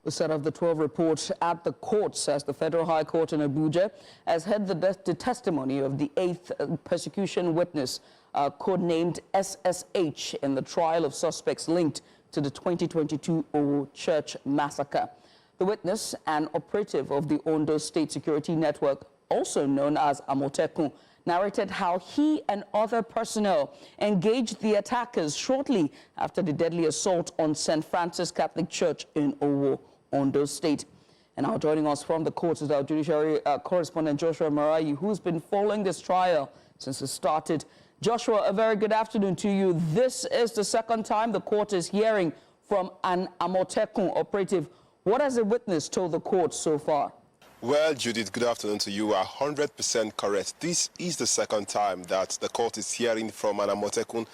The set of the 12 reports at the courts as the Federal High Court in Abuja has heard the testimony of the 8th persecution witness, codenamed SSH, in the trial of suspects linked to the 2022 Owo Church massacre. The witness, an operative of the Ondo State Security Network, also known as Amotekun, narrated how he and other personnel engaged the attackers shortly after the deadly assault on St. Francis Catholic Church in Owo, Ondo State. And now joining us from the court is our judiciary correspondent Joshua Marayi, who's been following this trial since it started. Joshua, a very good afternoon to you. This is the second time the court is hearing from an Amotekun operative. What has the witness told the court so far? Well, Judith, good afternoon to you. 100% correct. This is the second time that the court is hearing from an Amotekun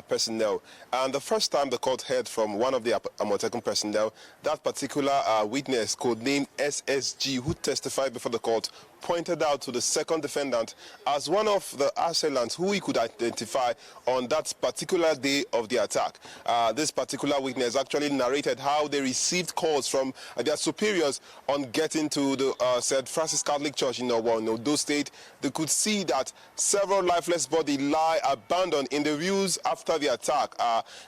personnel. And the first time the court heard from one of the Amotekun personnel, that particular witness, codenamed SSG, who testified before the court, pointed out to the second defendant as one of the assailants who he could identify on that particular day of the attack. This particular witness actually narrated how they received calls from their superiors on getting to the St. Francis Catholic Church in Ondo State. They could see that several lifeless bodies lie abandoned in the views after the attack.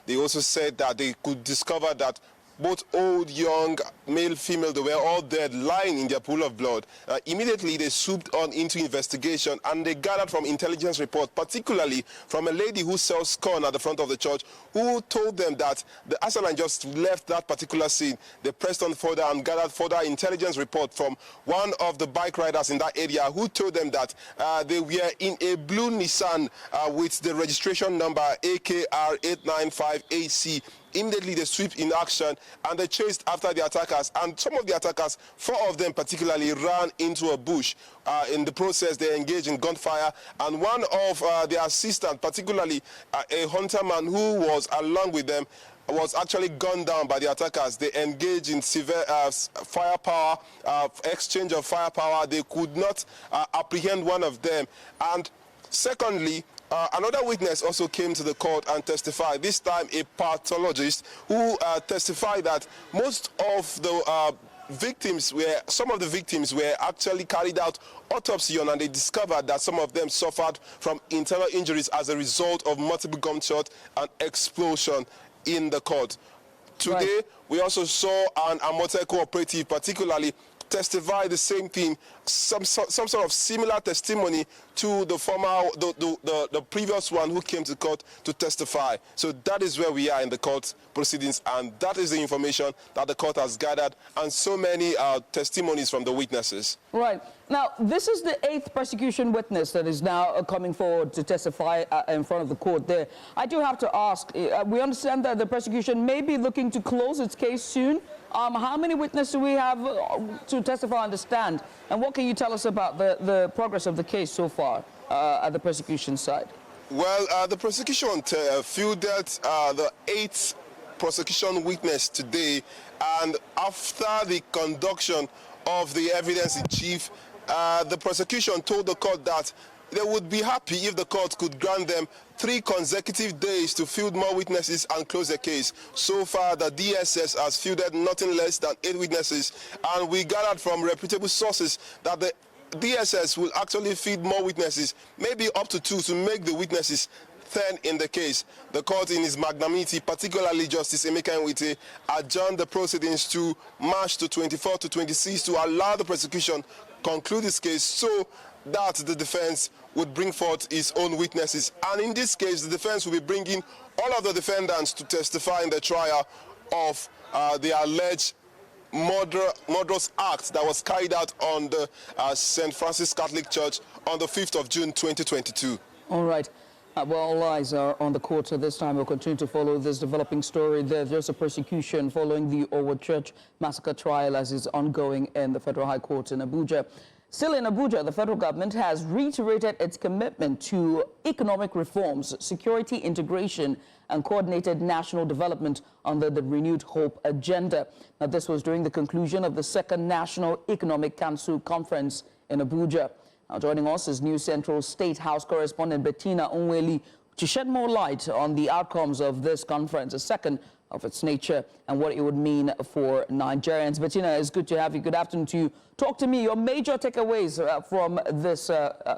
They also said that they could discover that both old, young, male, female, they were all dead, lying in their pool of blood. Immediately, they swooped on into investigation, and they gathered from intelligence report, particularly from a lady who sells corn at the front of the church, who told them that the assailant just left that particular scene. They pressed on further and gathered further intelligence report from one of the bike riders in that area, who told them that they were in a blue Nissan with the registration number AKR895AC. Immediately, they swept in action and they chased after the attackers. And some of the attackers, 4 of them particularly, ran into a bush. In the process, they engaged in gunfire. And one of their assistants, particularly a hunterman who was along with them, was actually gunned down by the attackers. They engaged in severe firepower, exchange of firepower. They could not apprehend one of them. And secondly, another witness also came to the court and testified, this time a pathologist, who testified that most of the some of the victims were actually carried out autopsy on, and they discovered that some of them suffered from internal injuries as a result of multiple gunshot and explosion in the court. Today, we also saw an Amotekun operative particularly testify the same thing, some sort of similar testimony to the the previous one who came to court to testify. So that is where we are in the court proceedings, and that is the information that the court has gathered, and so many testimonies from the witnesses. Right. Now, this is the 8th persecution witness that is now coming forward to testify in front of the court there. I do have to ask, we understand that the prosecution may be looking to close its case soon. How many witnesses do we have to testify on the stand? And what can you tell us about the progress of the case so far at the prosecution side? Well, the prosecution fielded the 8th prosecution witness today, and after the conduction of the evidence in chief, the prosecution told the court that they would be happy if the court could grant them 3 consecutive days to field more witnesses and close the case. So far, the DSS has fielded nothing less than 8 witnesses, and we gathered from reputable sources that the DSS will actually feed more witnesses, maybe up to 2, to make the witnesses 10 in the case. The court, in its magnanimity, particularly Justice Emeka Nwite, adjourned the proceedings to March to 24 to 26 to allow the prosecution conclude this case so that the defense would bring forth its own witnesses. And in this case, the defense will be bringing all of the defendants to testify in the trial of the alleged murderous act that was carried out on the St. Francis Catholic Church on the 5th of June 2022. All right. Well, all eyes are on the court, so this time we'll continue to follow this developing story. There's a persecution following the Owo Church massacre trial as is ongoing in the Federal High Court in Abuja. Still in Abuja, the federal government has reiterated its commitment to economic reforms, security integration, and coordinated national development under the Renewed Hope agenda. Now, this was during the conclusion of the 2nd National Economic Council Conference in Abuja. Now, joining us is New Central State House correspondent Bettina Onweli to shed more light on the outcomes of this conference, the 2nd of its nature and what it would mean for Nigerians. But, it's good to have you. Good afternoon to you. Talk to me, your major takeaways from this,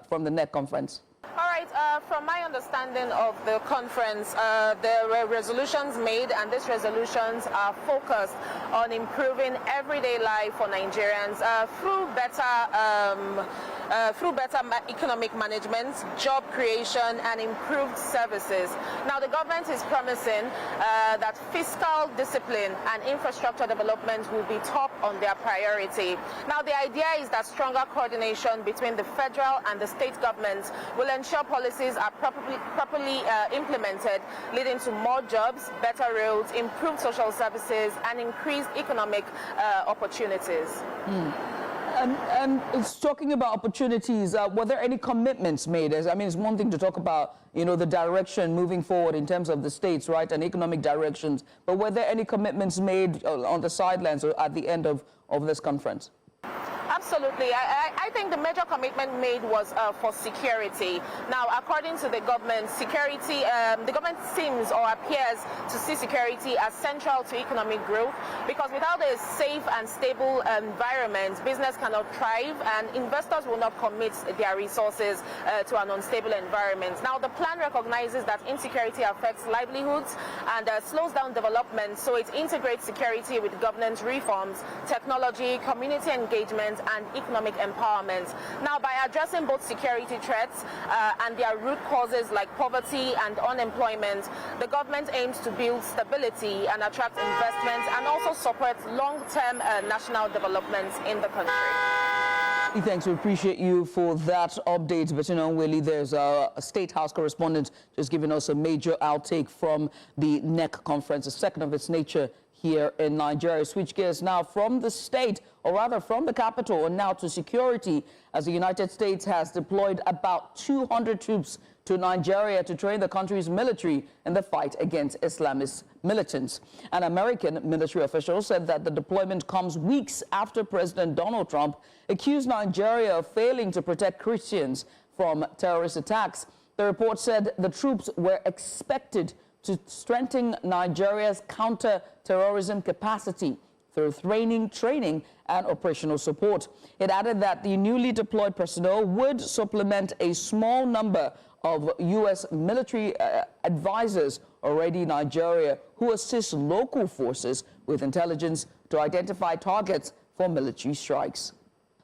from the INEC conference. All right, from my understanding of the conference, there were resolutions made, and these resolutions are focused on improving everyday life for Nigerians through better economic management, job creation, and improved services. Now, the government is promising that fiscal discipline and infrastructure development will be top on their priority. Now, the idea is that stronger coordination between the federal and the state governments will ensure policies are properly implemented, leading to more jobs, better roads, improved social services, and increased economic opportunities. And it's talking about opportunities. Were there any commitments made? I mean, it's one thing to talk about, the direction moving forward in terms of the states, right, and economic directions. But were there any commitments made on the sidelines or at the end of this conference? Absolutely. I think the major commitment made was for security. Now, according to the government, security, the government seems or appears to see security as central to economic growth, because without a safe and stable environment, business cannot thrive and investors will not commit their resources to an unstable environment. Now, the plan recognizes that insecurity affects livelihoods and slows down development, so it integrates security with governance reforms, technology, community engagement, and economic empowerment. Now, by addressing both security threats and their root causes like poverty and unemployment, the government aims to build stability and attract investment and also support long-term national development in the country. Thanks. We appreciate you for that update. But, Willie, there's a State House correspondent just giving us a major outtake from the INEC conference, a second of its nature here in Nigeria. Switch gears now from the state, or rather from the capital, and now to security, as the United States has deployed about 200 troops to Nigeria to train the country's military in the fight against Islamist militants. An American military official said that the deployment comes weeks after President Donald Trump accused Nigeria of failing to protect Christians from terrorist attacks. The report said the troops were expected to strengthen Nigeria's counter-terrorism capacity through training, and operational support. It added that the newly deployed personnel would supplement a small number of U.S. military advisors already in Nigeria who assist local forces with intelligence to identify targets for military strikes.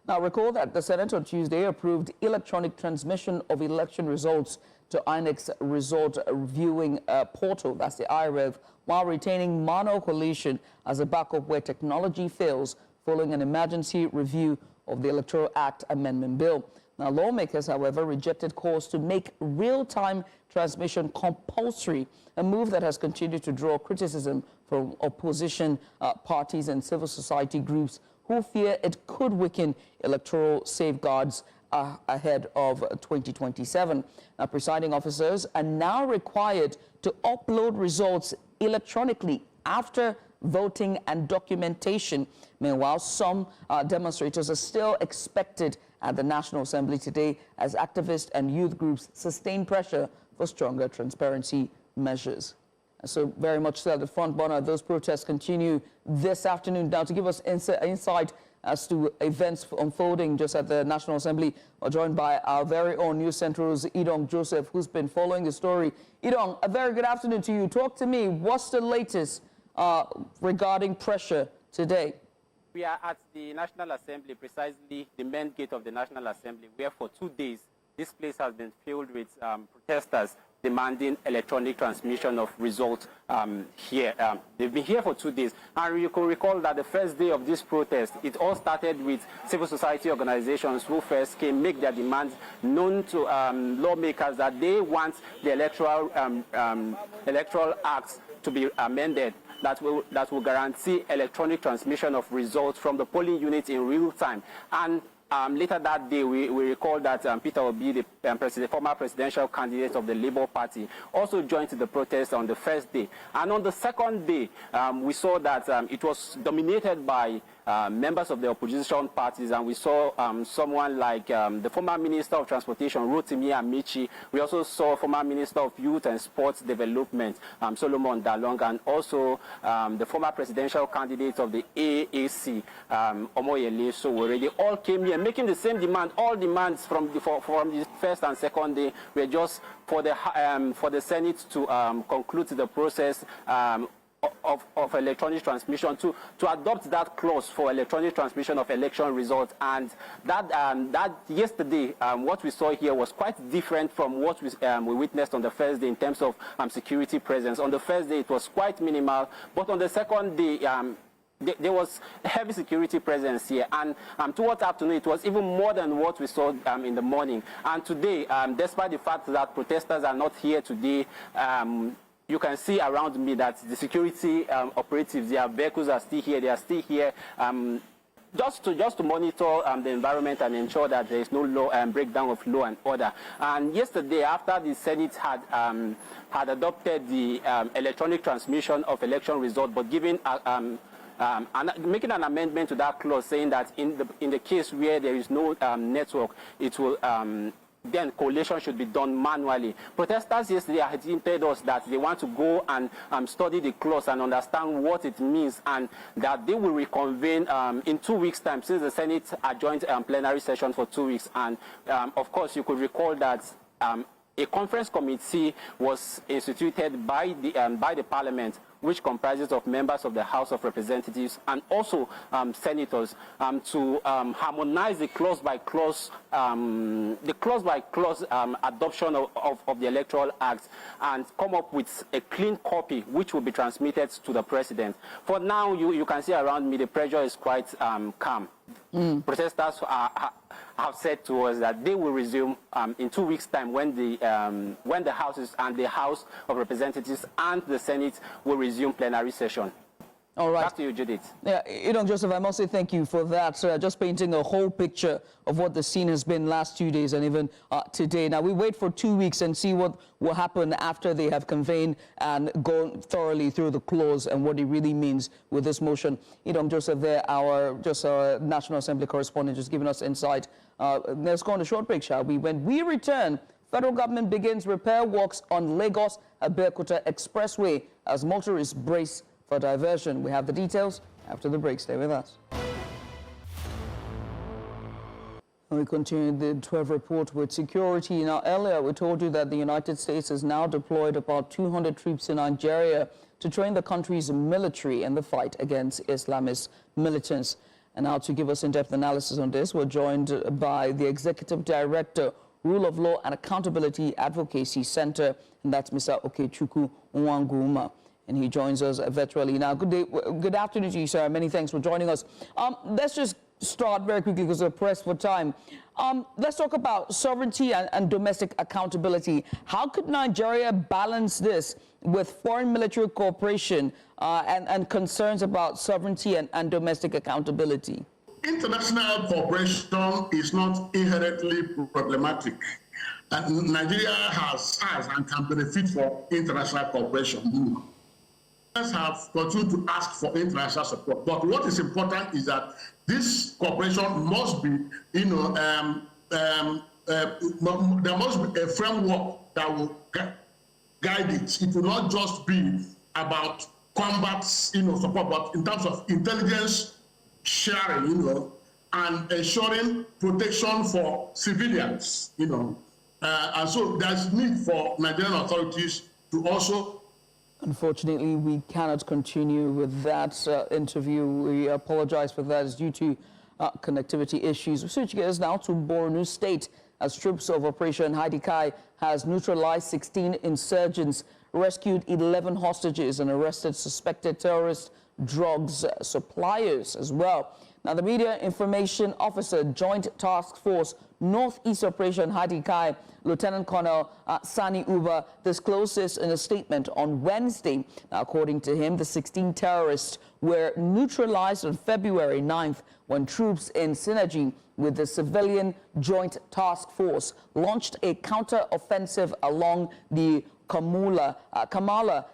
Now, recall that the Senate on Tuesday approved electronic transmission of election results to INEC's result viewing portal, that's the IReV, while retaining manual collation as a backup where technology fails following an emergency review of the Electoral Act Amendment Bill. Now, lawmakers, however, rejected calls to make real-time transmission compulsory, a move that has continued to draw criticism from opposition parties and civil society groups who fear it could weaken electoral safeguards ahead of 2027. Now, presiding officers are now required to upload results electronically after voting and documentation. Meanwhile, some demonstrators are still expected at the National Assembly today as activists and youth groups sustain pressure for stronger transparency measures. And so very much so at the front burner, those protests continue this afternoon. Now, to give us insight as to events unfolding just at the National Assembly, we're joined by our very own News Central's Idong Joseph, who's been following the story. Idong, a very good afternoon to you. Talk to me. What's the latest regarding pressure today? We are at the National Assembly, precisely the main gate of the National Assembly, where for 2 days this place has been filled with protesters demanding electronic transmission of results here. They've been here for 2 days. And you can recall that the first day of this protest, it all started with civil society organizations who first came, make their demands known to lawmakers that they want the electoral acts to be amended that will guarantee electronic transmission of results from the polling units in real time. And later that day, we recall that Peter Obi, the former presidential candidate of the Labour Party, also joined the protest on the first day. And on the second day, we saw that it was dominated by members of the opposition parties, and we saw someone like the former Minister of Transportation, Rotimi Amici. We also saw former Minister of Youth and Sports Development, Solomon Dalong, and also the former presidential candidate of the AAC, Omoyele Sowore. They all came here making the same demand. All demands from the first and second day were just for the Senate to conclude the process of electronic transmission, to adopt that clause for electronic transmission of election results. And that yesterday, what we saw here was quite different from what we witnessed on the first day in terms of security presence. On the first day, it was quite minimal, but on the second day, there was heavy security presence here, and towards afternoon it was even more than what we saw in the morning. And today, despite the fact that protesters are not here today, you can see around me that the security operatives, their vehicles are still here. They are still here just to monitor the environment and ensure that there is no breakdown of law and order. And yesterday, after the Senate had adopted the electronic transmission of election results, but giving making an amendment to that clause, saying that in the case where there is no network, it will then collation should be done manually. Protesters yesterday had hinted us that they want to go and study the clause and understand what it means, and that they will reconvene in 2 weeks' time, since the Senate adjourned plenary session for 2 weeks. And of course, you could recall that a conference committee was instituted by the Parliament, which comprises of members of the House of Representatives and also senators, to harmonize the clause-by-clause adoption of the Electoral Act and come up with a clean copy which will be transmitted to the President. For now, you can see around me the pressure is quite calm. Protesters have said to us that they will resume in 2 weeks' time, when the Houses and the House of Representatives and the Senate will resume plenary session. All right. Back to you, Judith. Yeah, Joseph, I must say thank you for that. Just painting a whole picture of what the scene has been last 2 days and even today. Now, we wait for 2 weeks and see what will happen after they have convened and gone thoroughly through the clause and what it really means with this motion. Joseph there, our National Assembly correspondent, just giving us insight. Let's go on a short break, shall we? When we return, federal government begins repair works on Lagos-Abeokuta Expressway as motorists brace for diversion. We have the details after the break. Stay with us. And we continue the 12 report with security. Now, earlier we told you that the United States has now deployed about 200 troops in Nigeria to train the country's military in the fight against Islamist militants. And now to give us in-depth analysis on this, we're joined by the Executive Director, Rule of Law and Accountability Advocacy Center, and that's Mr. Okechukwu Nwanguma. And he joins us virtually now. Good afternoon to you, sir. Many thanks for joining us. Let's just start very quickly because we're pressed for time. Let's talk about sovereignty and domestic accountability. How could Nigeria balance this with foreign military cooperation and concerns about sovereignty and domestic accountability? International cooperation is not inherently problematic. And Nigeria has and can benefit from international cooperation. Have continued to ask for international support, but what is important is that this cooperation must be, there must be a framework that will guide it. It will not just be about combat, support, but in terms of intelligence sharing, and ensuring protection for civilians, and so there's need for Nigerian authorities to also. Unfortunately, we cannot continue with that interview. We apologize for that. It's due to connectivity issues. We switch gears now to Borno State as troops of Operation Haidikai has neutralized 16 insurgents, rescued 11 hostages, and arrested suspected terrorist drugs suppliers as well. Now, the Media Information Officer, Joint Task Force Northeast Operation Haidikai, Lieutenant Colonel Sani Uba, disclosed this in a statement on Wednesday. Now, according to him, the 16 terrorists were neutralized on February 9th when troops in synergy with the civilian Joint Task Force launched a counter-offensive along the Kamala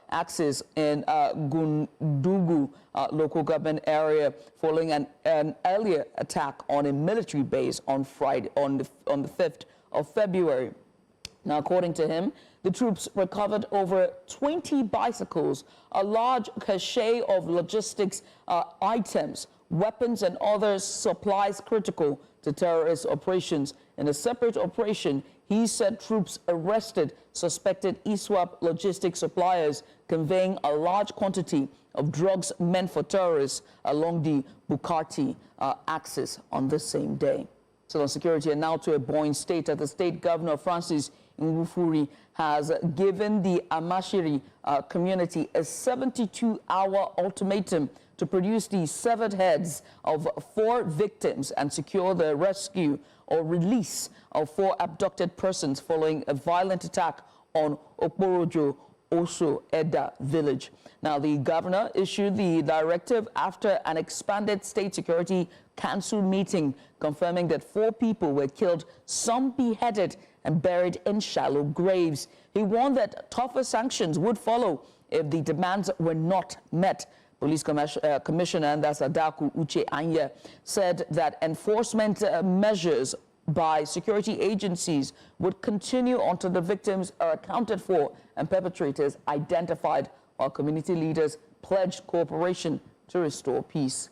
axis in Gundugu Amotekun local government area following an earlier attack on a military base on Friday, on the 5th of February. Now, according to him, the troops recovered over 20 bicycles, a large cache of logistics items, weapons and other supplies critical to terrorist operations. In a separate operation, he said troops arrested suspected ISWAP logistics suppliers conveying a large quantity of drugs meant for terrorists along the Bukati axis on the same day. So on security, and now to a buoyant state, the state governor Francis Nwufuri has given the Amashiri community a 72-hour ultimatum to produce the severed heads of 4 victims and secure the rescue or release of 4 abducted persons following a violent attack on Okporojo Oso Eda village. Now, the governor issued the directive after an expanded state security council meeting confirming that 4 people were killed, some beheaded and buried in shallow graves. He warned that tougher sanctions would follow if the demands were not met. Police Commissioner, and that's Adaku Uche Anya, said that enforcement measures by security agencies would continue until the victims are accounted for and perpetrators identified, while community leaders pledged cooperation to restore peace.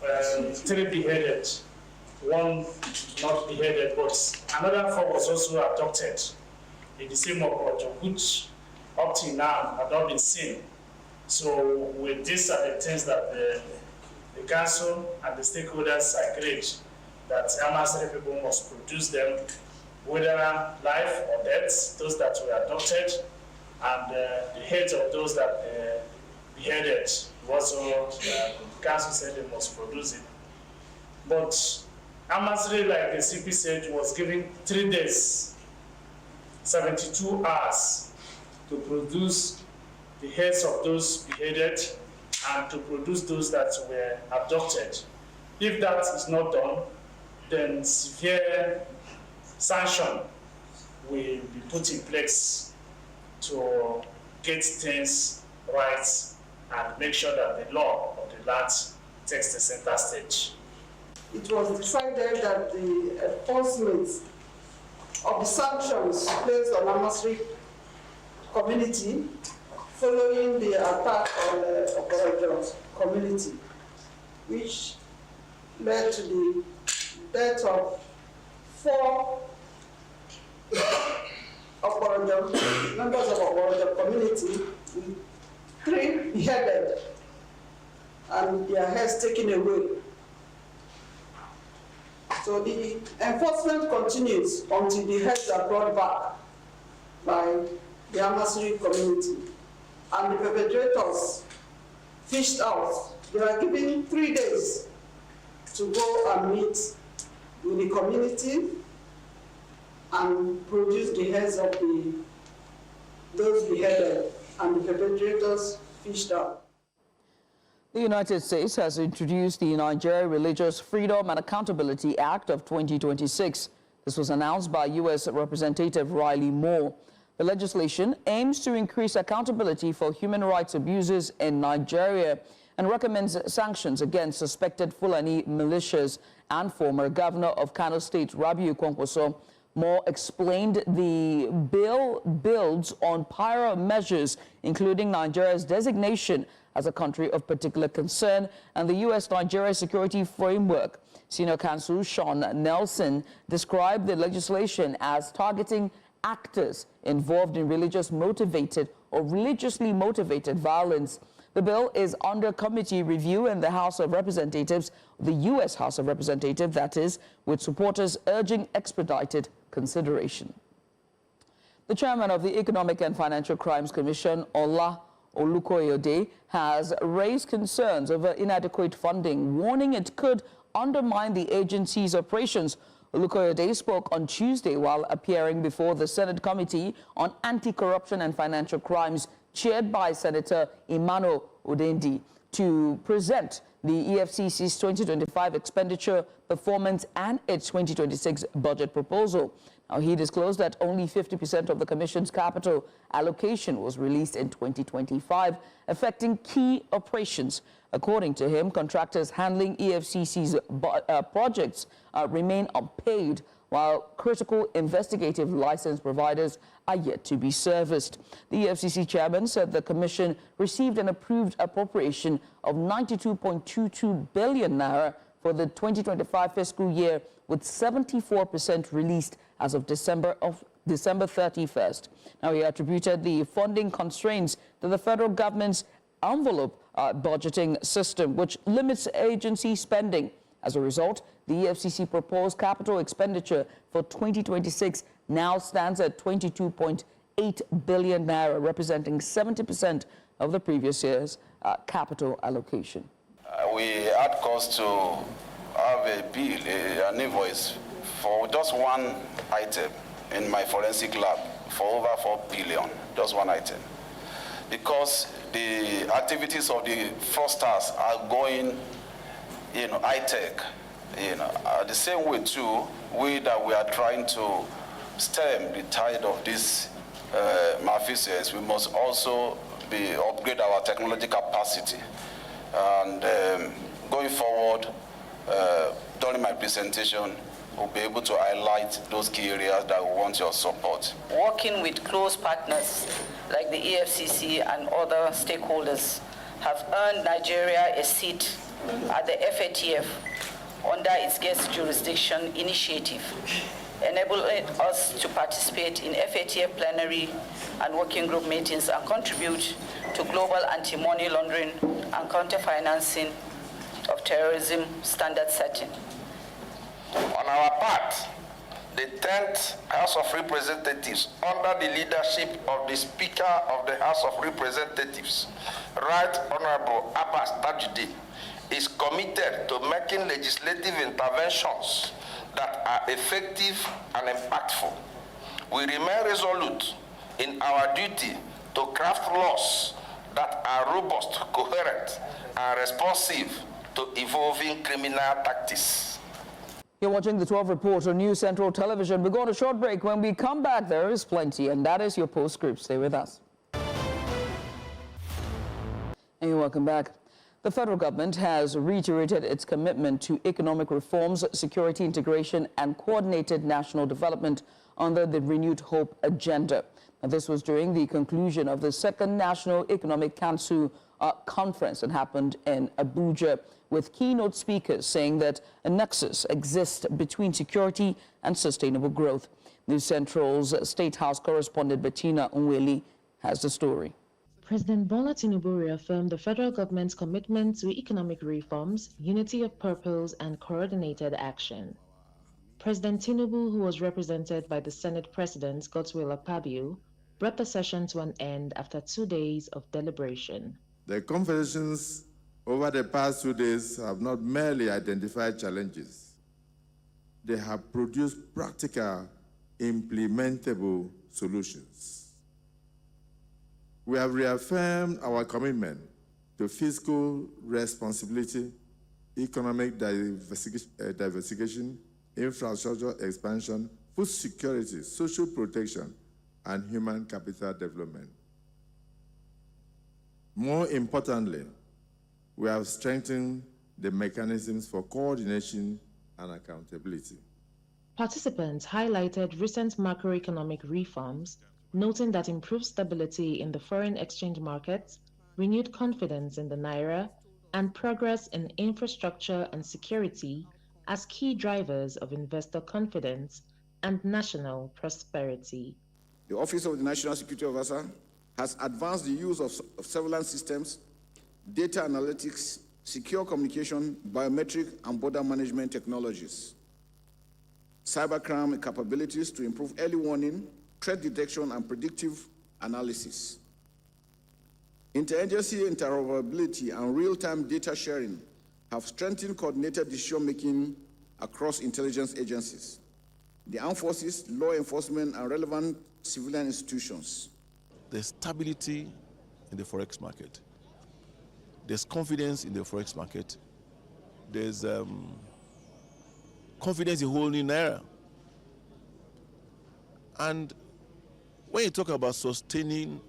3 beheaded, 1 not beheaded, but another 4 was also abducted in the same operation, which up till now have not been seen. So with these are the things that the council and the stakeholders agreed that Amazigh people must produce them, whether life or death, those that were adopted, and the heads of those that beheaded. Also, the council said they must produce it. But Amazigh, like the CP said, was given 3 days, 72 hours to produce the heads of those beheaded and to produce those that were abducted. If that is not done, then severe sanction will be put in place to get things right and make sure that the law of the land takes the center stage. It was decided that the enforcement of the sanctions placed on Amazigh community following the attack on the operative community, which led to the death of 4 members of our community, 3 beheaded and their heads taken away. So the enforcement continues until the heads are brought back by the Amazigh community and the perpetrators fished out. They are given 3 days to go and meet with the community and produce the heads of those beheaded and the perpetrators fished out. The United States has introduced the Nigeria Religious Freedom and Accountability Act of 2026. This was announced by U.S. Representative Riley Moore. The legislation aims to increase accountability for human rights abuses in Nigeria and recommends sanctions against suspected Fulani militias and former governor of Kano State, Rabiu Kwankwaso. Moore explained the bill builds on prior measures, including Nigeria's designation as a country of particular concern and the U.S.-Nigeria security framework. Senior counsel Sean Nelson described the legislation as targeting actors involved in religiously motivated violence. The bill is under committee review in the House of Representatives, the U.S. House of Representatives, that is, with supporters urging expedited consideration. The chairman of the Economic and Financial Crimes Commission, Ola Olukoyede, has raised concerns over inadequate funding, warning it could undermine the agency's operations. Olukoyede spoke on Tuesday while appearing before the Senate Committee on Anti-Corruption and Financial Crimes chaired by Senator Emmanuel Odendi, to present the EFCC's 2025 expenditure, performance, and its 2026 budget proposal. Now, he disclosed that only 50% of the Commission's capital allocation was released in 2025, affecting key operations. According to him, contractors handling EFCC's projects remain unpaid, while critical investigative license providers are yet to be serviced. The EFCC chairman said the Commission received an approved appropriation of 92.22 billion naira for the 2025 fiscal year, with 74% released as of December 31st. Now, he attributed the funding constraints to the federal government's envelope budgeting system, which limits agency spending. As a result, the EFCC proposed capital expenditure for 2026 now stands at 22.8 billion naira, representing 70% of the previous year's capital allocation. We had cause to have a bill, an invoice for just one item in my forensic lab for over 4 billion, just one item. Because the activities of the fraudsters are going, high-tech, the same way too, we are trying to stem the tide of this malfeasance, we must also upgrade our technology capacity. And going forward, during my presentation, we'll be able to highlight those key areas that we want your support. Working with close partners like the EFCC and other stakeholders have earned Nigeria a seat at the FATF under its guest jurisdiction initiative, enabling us to participate in FATF plenary and working group meetings and contribute to global anti-money laundering and counter-financing of terrorism standard setting. On our part, the 10th House of Representatives, under the leadership of the Speaker of the House of Representatives, Right Honorable Abbas Tajuddin, is committed to making legislative interventions that are effective and impactful. We remain resolute in our duty to craft laws that are robust, coherent, and responsive to evolving criminal tactics. You're watching the 12 Report on News Central Television. We're going to a short break. When we come back, there is plenty, and that is your postscript. Stay with us. And you're welcome back. The federal government has reiterated its commitment to economic reforms, security integration, and coordinated national development under the Renewed Hope agenda. And this was during the conclusion of the second National Economic Council conference that happened in Abuja, with keynote speakers saying that a nexus exists between security and sustainable growth. News Central's State House correspondent Bettina Unweli has the story. President Bola Tinubu reaffirmed the federal government's commitment to economic reforms, unity of purpose, and coordinated action. President Tinubu, who was represented by the Senate President Godswill Akpabio, brought the session to an end after 2 days of deliberation. The conversations over the past 2 days have not merely identified challenges. They have produced practical, implementable solutions. We have reaffirmed our commitment to fiscal responsibility, economic diversification, infrastructure expansion, food security, social protection, and human capital development. More importantly, we have strengthened the mechanisms for coordination and accountability. Participants highlighted recent macroeconomic reforms, noting that improved stability in the foreign exchange markets, renewed confidence in the naira, and progress in infrastructure and security as key drivers of investor confidence and national prosperity. The Office of the National Security Officer has advanced the use of surveillance systems, data analytics, secure communication, biometric, and border management technologies, cybercrime capabilities to improve early warning, threat detection, and predictive analysis. Interagency interoperability and real-time data sharing have strengthened coordinated decision-making across intelligence agencies, the armed forces, law enforcement, and relevant civilian institutions. The stability in the forex market. There's confidence in the forex market. There's confidence in whole new naira. And when you talk about sustaining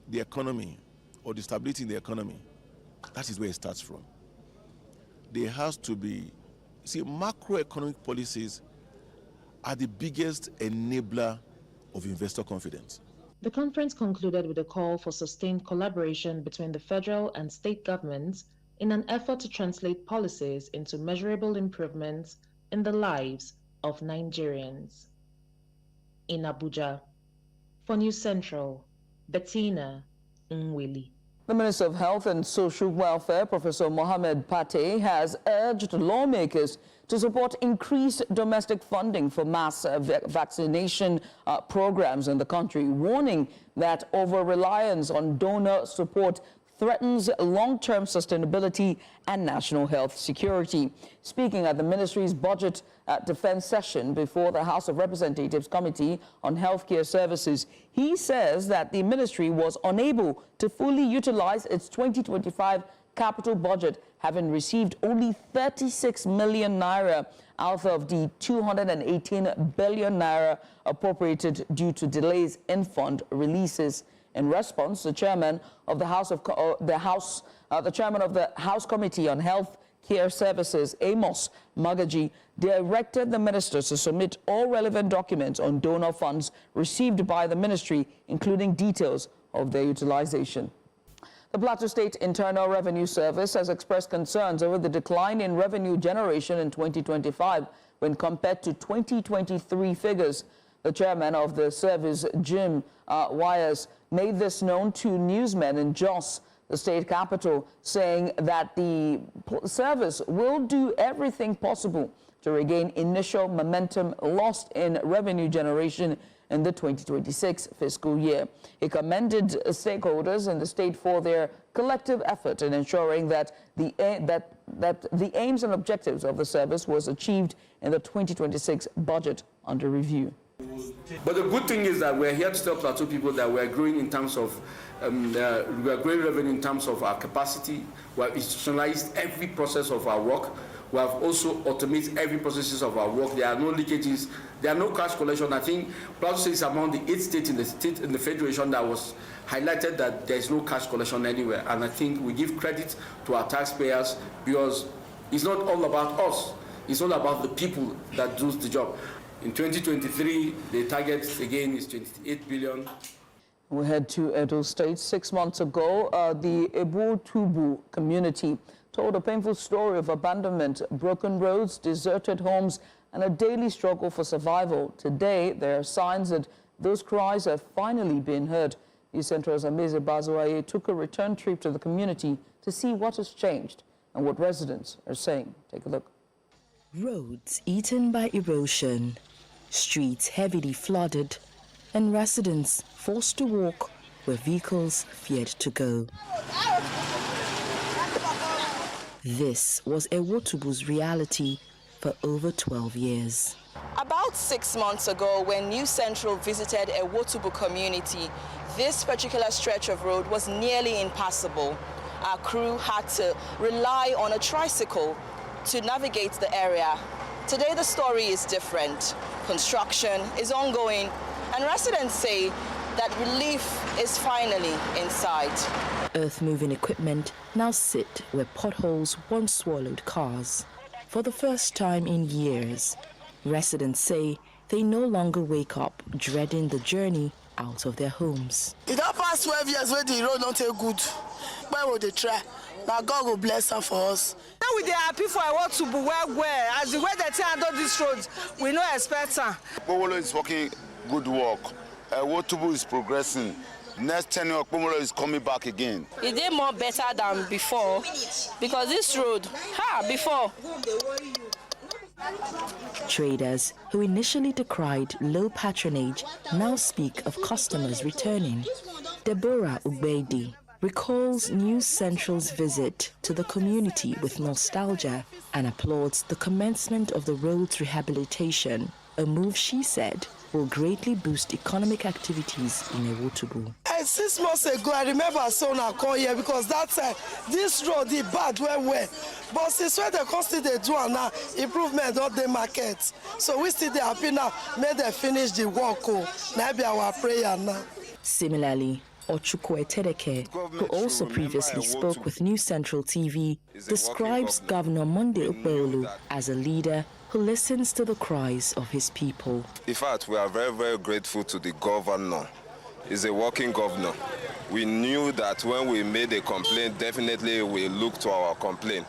the economy or the stability in the economy, that is where it starts from. There has to be, see, macroeconomic policies are the biggest enabler of investor confidence. The conference concluded with a call for sustained collaboration between the federal and state governments in an effort to translate policies into measurable improvements in the lives of Nigerians. In Abuja, for News Central, Bettina Nwili. The Minister of Health and Social Welfare, Professor Mohammed Pate, has urged lawmakers to support increased domestic funding for mass vaccination programs in the country, warning that over-reliance on donor support threatens long-term sustainability and national health security. Speaking at the ministry's budget defense session before the House of Representatives Committee on Healthcare Services, he says that the ministry was unable to fully utilize its 2025 capital budget, having received only 36 million naira out of the 218 billion naira appropriated due to delays in fund releases. In response, the chairman of the House Committee on Health Care Services, Amos Magaji, directed the ministers to submit all relevant documents on donor funds received by the ministry, including details of their utilization. The Plateau State Internal Revenue Service has expressed concerns over the decline in revenue generation in 2025 when compared to 2023 figures. The chairman of the service, Jim Wires, made this known to newsmen in Jos, the state capital, saying that the service will do everything possible to regain initial momentum lost in revenue generation in the 2026 fiscal year. He commended stakeholders in the state for their collective effort in ensuring that the aims and objectives of the service was achieved in the 2026 budget under review. But the good thing is that we're here to tell Plateau people that we're growing in terms of we're growing revenue in terms of our capacity. We have institutionalized every process of our work. We have also automated every processes of our work. There are no leakages. There are no cash collection. I think Plateau State is among the 8 states in the federation that was highlighted that there is no cash collection anywhere. And I think we give credit to our taxpayers because it's not all about us. It's all about the people that do the job. In 2023, the target again is 28 billion. We head to Edo State. 6 months ago, the Ebotubu community told a painful story of abandonment, broken roads, deserted homes, and a daily struggle for survival. Today, there are signs that those cries have finally been heard. News Central's Ameze Bazuaye took a return trip to the community to see what has changed and what residents are saying. Take a look. Roads eaten by erosion, streets heavily flooded, and residents forced to walk where vehicles feared to go. This was Ewotubu's reality for over 12 years. About 6 months ago, when News Central visited Ewotubu community, this particular stretch of road was nearly impassable. Our crew had to rely on a tricycle to navigate the area. Today the story is different. Construction is ongoing, and residents say that relief is finally in sight. Earth-moving equipment now sit where potholes once swallowed cars. For the first time in years, residents say they no longer wake up dreading the journey out of their homes. It don't pass 12 years where the road don't take good. Why would they try? Now God will bless her for us. Now we are happy for Ewotubu where as the way they handle this road, we no expect her. Pomolo is working good work. Ewotubu is progressing. Next 10 years, Pomolo is coming back again. It did more better than before because this road, before. Traders who initially decried low patronage now speak of customers returning. Deborah Ubedi recalls News Central's visit to the community with nostalgia and applauds the commencement of the road's rehabilitation, a move she said will greatly boost economic activities in Ewotubu. 6 months ago, I remember I saw una come here because that time this road is bad well. But since when they constantly do now, improvement on the market. So we still happy now. May they finish the work. Now be our prayer now. Similarly, Ochukwu Etedeke, who also previously spoke with New Central TV, describes Governor Monday Okpebholo as a leader who listens to the cries of his people. In fact, we are very, very grateful to the governor. He's a working governor. We knew that when we made a complaint, definitely we looked to our complaint.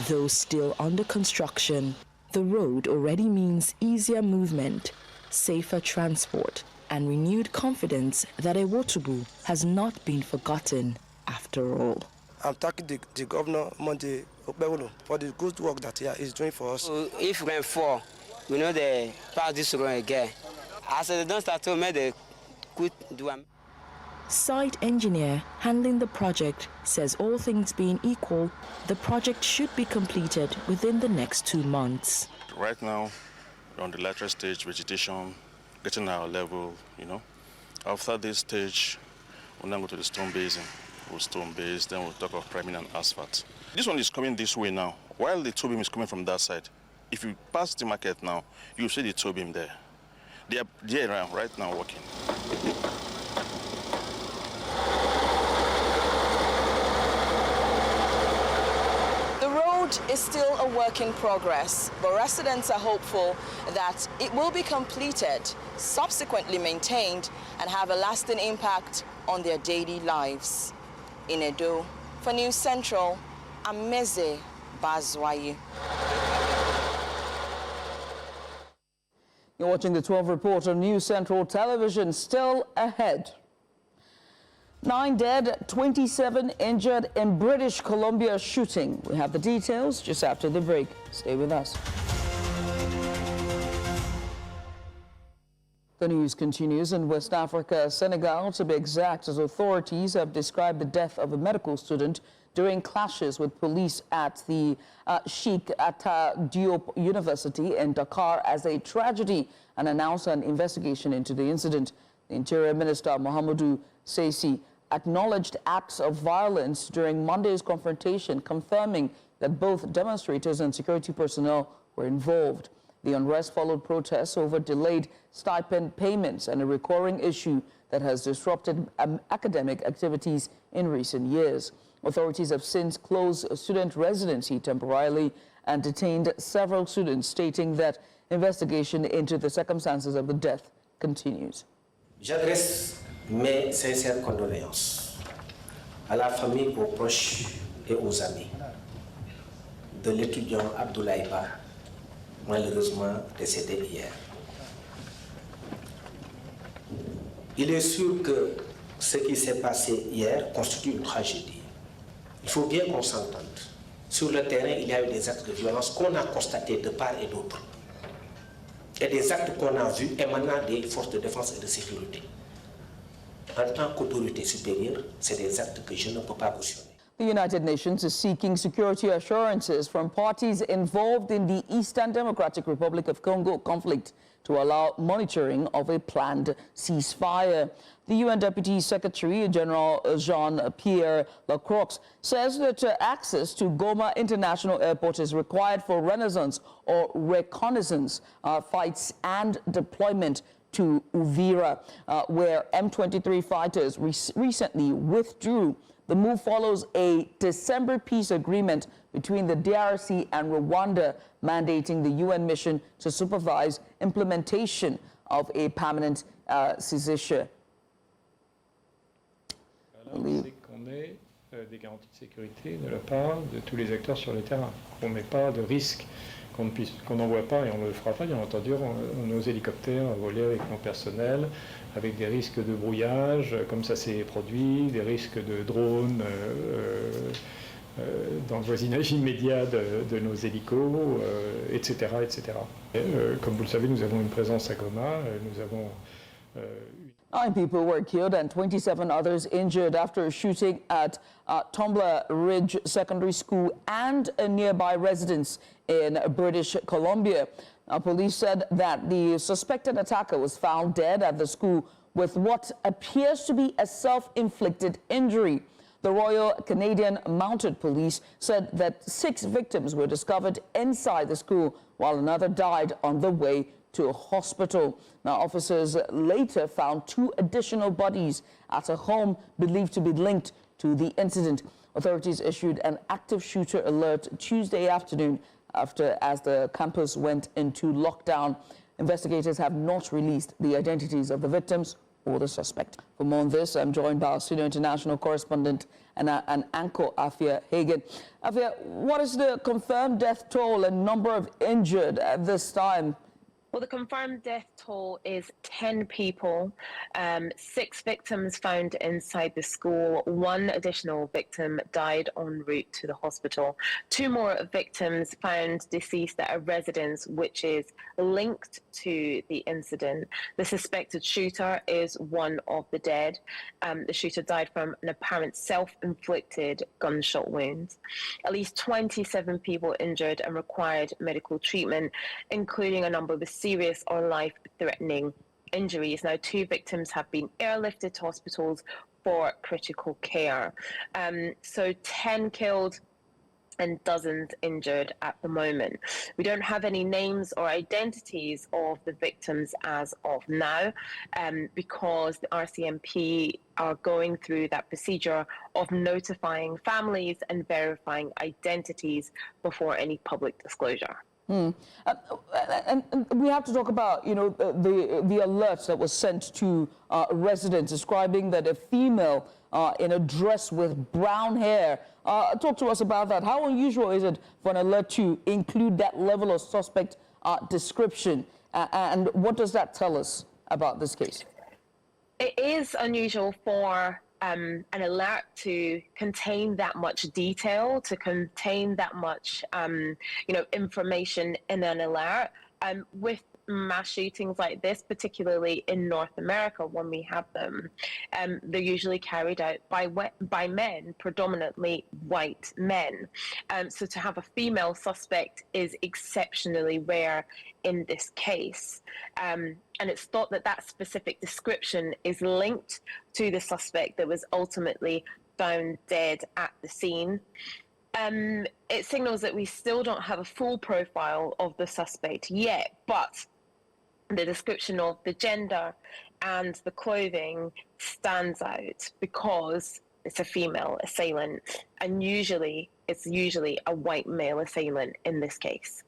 Though still under construction, the road already means easier movement, safer transport, and renewed confidence that Ewotubu has not been forgotten after all. I'm thanking the governor, Monday Okpebholo, for the good work that he is doing for us. If rain fall, we know they pass this road again. As they don't start to make the good do them. Site engineer handling the project says all things being equal, the project should be completed within the next 2 months. Right now, we're on the lateral stage, vegetation, getting our level, After this stage, we'll now go to the stone basin. We'll stone base, then we'll talk of priming and asphalt. This one is coming this way now, while the toe beam is coming from that side. If you pass the market now, you'll see the toe beam there. They are there right now working. The road is still a work in progress, but residents are hopeful that it will be completed, subsequently maintained, and have a lasting impact on their daily lives. In Edo, for News Central, Ameze Bazwaye. You're watching the 12 Report on News Central Television. Still ahead. 9 dead, 27 injured in British Columbia shooting. We have the details just after the break. Stay with us. The news continues in West Africa, Senegal to be exact, as authorities have described the death of a medical student during clashes with police at the Sheikh Anta Diop University in Dakar as a tragedy and announced an investigation into the incident. The Interior Minister Mohamedou Seysi acknowledged acts of violence during Monday's confrontation, confirming that both demonstrators and security personnel were involved. The unrest followed protests over delayed stipend payments and a recurring issue that has disrupted academic activities in recent years. Authorities have since closed a student residency temporarily and detained several students, stating that investigation into the circumstances of the death continues. J'adresse mes sincères condoléances à la famille, aux proches et aux amis de l'étudiant Abdoulaye Ba, malheureusement décédé hier. Il est sûr que ce qui s'est passé hier constitue une tragédie. Il faut bien qu'on s'entende. Sur le terrain, il y a eu des actes de violence qu'on a constatés de part et d'autre. Et des actes qu'on a vus émanant des forces de défense et de sécurité. En tant qu'autorité supérieure, c'est des actes que je ne peux pas cautionner. The United Nations is seeking security assurances from parties involved in the Eastern Democratic Republic of Congo conflict to allow monitoring of a planned ceasefire. The UN Deputy Secretary General Jean-Pierre Lacroix says that access to Goma International Airport is required for renaissance or reconnaissance flights and deployment to Uvira, where M23 fighters recently withdrew. The move follows a December peace agreement between the DRC and Rwanda, mandating the UN mission to supervise implementation of a permanent cessation. C'est qu'on ait des garanties de sécurité de la part de tous les acteurs sur le terrain, qu'on n'ait pas de risque, qu'on n'envoie pas, et on ne le fera pas, bien entendu, nos hélicoptères voler avec mon personnel, avec des risques de brouillage, comme ça s'est produit, des risques de drones dans le voisinage immédiat de nos hélicos, etc. etc. Comme vous le savez, nous avons une présence à Goma, nous avons 9 people were killed and 27 others injured after a shooting at Tumbler Ridge Secondary School and a nearby residence in British Columbia. Police said that the suspected attacker was found dead at the school with what appears to be a self-inflicted injury. The Royal Canadian Mounted Police said that 6 victims were discovered inside the school, while another died on the way to a hospital. Now, officers later found 2 additional bodies at a home believed to be linked to the incident. Authorities issued an active shooter alert Tuesday afternoon as the campus went into lockdown. Investigators have not released the identities of the victims or the suspect. For more on this, I'm joined by our senior international correspondent and anchor, Afia Hagen. Afia, what is the confirmed death toll and number of injured at this time? Well, the confirmed death toll is 10 people, 6 victims found inside the school. 1 additional victim died en route to the hospital. 2 more victims found deceased at a residence which is linked to the incident. The suspected shooter is one of the dead. The shooter died from an apparent self-inflicted gunshot wound. At least 27 people injured and required medical treatment, including a number of serious or life-threatening injuries. Now, 2 victims have been airlifted to hospitals for critical care. So 10 killed and dozens injured at the moment. We don't have any names or identities of the victims as of now, because the RCMP are going through that procedure of notifying families and verifying identities before any public disclosure. And we have to talk about, the alert that was sent to residents describing that a female in a dress with brown hair. Talk to us about that. How unusual is it for an alert to include that level of suspect description? And what does that tell us about this case? It is unusual for an alert to contain that much detail, to contain that much, information in an alert. With mass shootings like this, particularly in North America, when we have them, they're usually carried out by men, predominantly white men. So to have a female suspect is exceptionally rare in this case. And it's thought that that specific description is linked to the suspect that was ultimately found dead at the scene. It signals that we still don't have a full profile of the suspect yet, but the description of the gender and the clothing stands out because it's a female assailant, and it's usually a white male assailant in this case.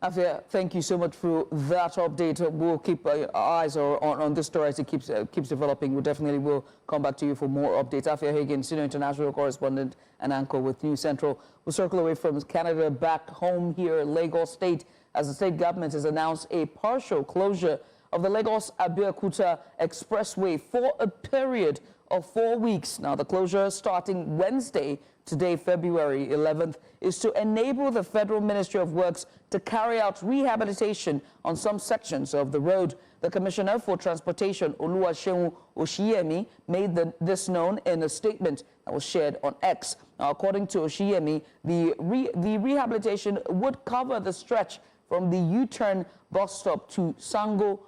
Afia, thank you so much for that update. We'll keep our eyes on this story as it keeps developing. We definitely will come back to you for more updates. Afia Hagen, senior international correspondent and anchor with News Central. We'll circle away from Canada back home here in Lagos State, as the state government has announced a partial closure of the Lagos-Abeokuta Expressway for a period of 4 weeks. Now, the closure starting Wednesday, today, February 11th, is to enable the Federal Ministry of Works to carry out rehabilitation on some sections of the road. The Commissioner for Transportation, Oluwaseun Oshiyemi, made this known in a statement that was shared on X. Now, according to Oshiyemi, the rehabilitation would cover the stretch from the U-turn bus stop to Sango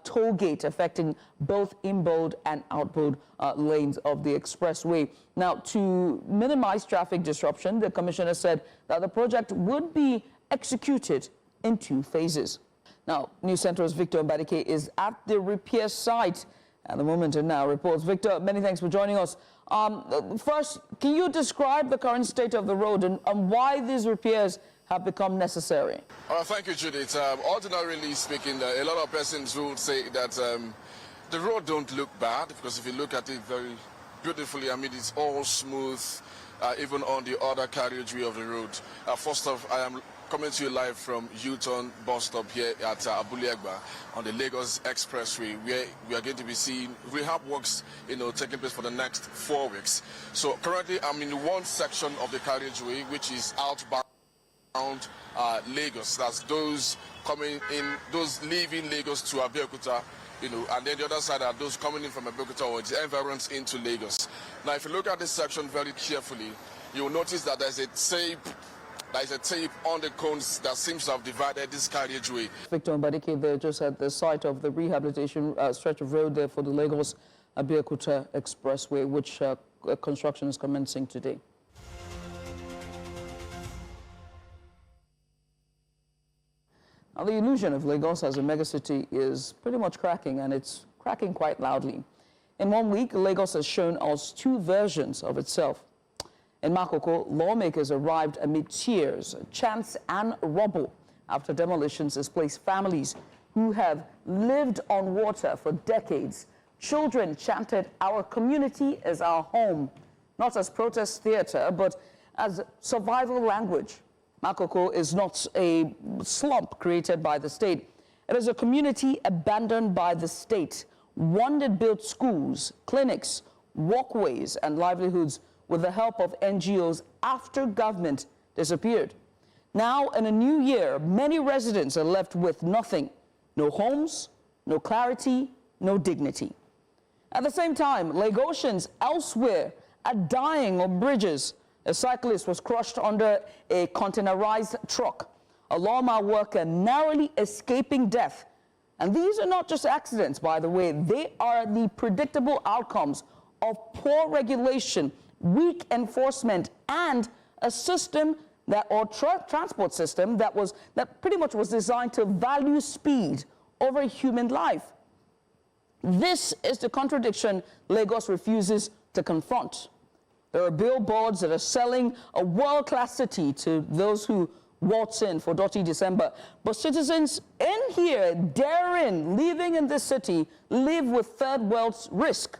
toll gate, affecting both inbound and outbound lanes of the expressway. Now, to minimize traffic disruption, the commissioner said that the project would be executed in 2 phases. Now, News Central's Victor Mbadike is at the repair site at the moment and now reports. Victor, many thanks for joining us. First, can you describe the current state of the road and why these repairs have become necessary? Thank you, Judith. Ordinarily speaking, a lot of persons would say that the road don't look bad, because if you look at it very beautifully, I mean, it's all smooth, even on the other carriageway of the road. First off, I am coming to you live from U-turn bus stop here at Abuja on the Lagos Expressway, where we are going to be seeing rehab works, taking place for the next 4 weeks. So currently, I'm in one section of the carriageway, which is outbound Lagos. That's those coming in, those leaving Lagos to Abeokuta, and then the other side are those coming in from Abeokuta or the environs into Lagos. Now, if you look at this section very carefully, you will notice that there's a tape there is a tape on the cones that seems to have divided this carriageway. Victor Mbadike there just at the site of the rehabilitation stretch of road there for the Lagos-Abeokuta Expressway, which construction is commencing today. Now, the illusion of Lagos as a megacity is pretty much cracking, and it's cracking quite loudly. In 1 week, Lagos has shown us two versions of itself. In Makoko, lawmakers arrived amid tears, chants, and rubble after demolitions displaced families who have lived on water for decades. Children chanted, "Our community is our home," not as protest theater, but as survival language. Makoko is not a slump created by the state. It is a community abandoned by the state, one that built schools, clinics, walkways, and livelihoods with the help of NGOs after government disappeared. Now, in a new year, many residents are left with nothing. No homes, no clarity, no dignity. At the same time, Lagosians elsewhere are dying on bridges. A cyclist was crushed under a containerized truck. A lawma worker narrowly escaping death. And these are not just accidents, by the way. They are the predictable outcomes of poor regulation, weak enforcement, and a system transport system that pretty much was designed to value speed over human life. This is the contradiction Lagos refuses to confront. There are billboards that are selling a world-class city to those who waltz in for Dirty December. But citizens in here, daring, living in this city, live with third world's risk.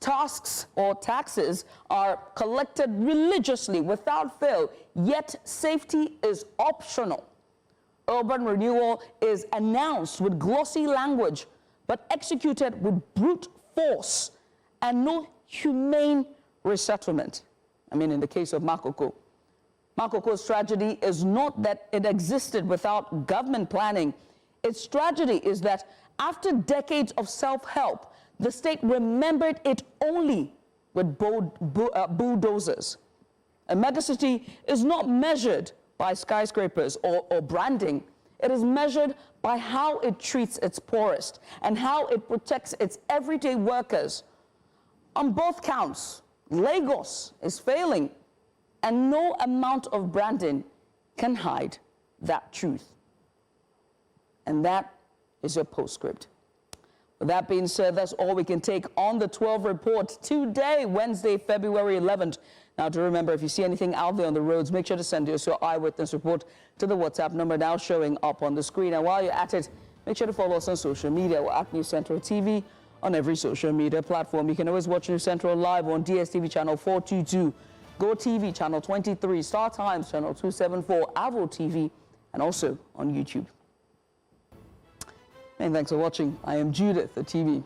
Tasks or taxes are collected religiously without fail, yet safety is optional. Urban renewal is announced with glossy language, but executed with brute force and no humane resettlement. I mean, in the case of Makoko. Makoko's tragedy is not that it existed without government planning. Its tragedy is that after decades of self-help, the state remembered it only with bulldozers. A megacity is not measured by skyscrapers or branding. It is measured by how it treats its poorest and how it protects its everyday workers. On both counts, Lagos is failing, and no amount of branding can hide that truth. And that is your postscript. With that being said, that's all we can take on the 12 report today, Wednesday, February 11th. Now, to remember, if you see anything out there on the roads, make sure to send us your eyewitness report to the WhatsApp number now showing up on the screen. And while you're at it, make sure to follow us on social media. We're at News Central TV on every social media platform. You can always watch News Central live on DSTV channel 422, Go TV channel 23, Star Times channel 274, Avo TV, and also on YouTube. And thanks for watching. I am Judith, the TV.